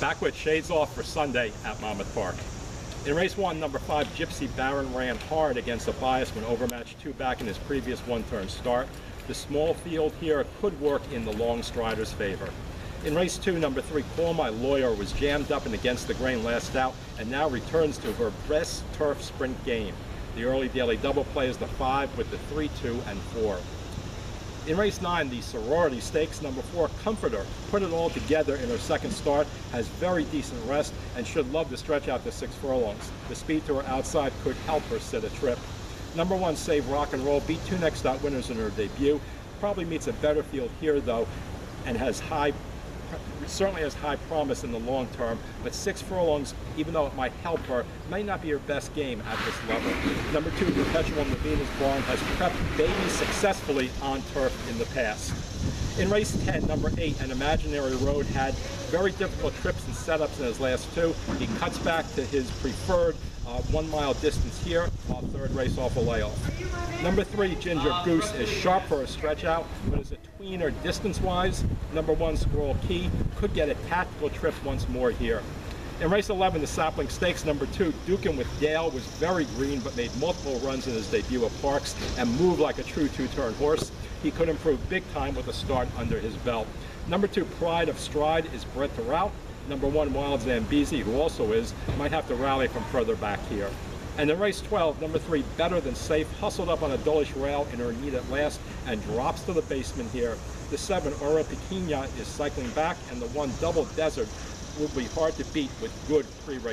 Back with shades off for Sunday at Monmouth Park. In race 1, number 5, Gypsy Baron ran hard against a bias when overmatched 2 back in his previous one-turn start. The small field here could work in the long strider's favor. In race 2, number 3, Call My Lawyer was jammed up and against the grain last out and now returns to her best turf sprint game. The early daily double play is the 5 with the 3, 2, and 4. In race 9, the Sorority Stakes, number 4, Comforter, put it all together in her second start, has very decent rest, and should love to stretch out to 6 furlongs. The speed to her outside could help her sit a trip. Number 1, Save Rock and Roll, beat 2 next out winners in her debut. Probably meets a better field here, though, and certainly has high promise in the long term, but 6 furlongs, even though it might help her, may not be her best game at this level. Number 2, Perpetual Navina's Barn, has prepped babies successfully on turf in the past. In race 10, number 8, An Imaginary Road, had very difficult trips and setups in his last 2. He cuts back to his preferred 1 mile distance here, while third race off a layoff. Number 3, Ginger Goose, is sharp for a stretch out, but is a tweener distance-wise. Number 1, Squirrel Key, could get a tactical trip once more here. In race 11, the Sapling Stakes, number 2, Dukin with Dale, was very green but made multiple runs in his debut at Parks and moved like a true 2-turn horse. He could improve big time with a start under his belt. Number 2, Pride of Stride, is bred to rout. Number 1, Wild Zambezi, who also might have to rally from further back here. And in race 12, number 3, Better Than Safe, hustled up on a dullish rail in her need at last and drops to the basement here. The 7, Ora Pequena, is cycling back, and the 1, Double Desert, will be hard to beat with good pre-race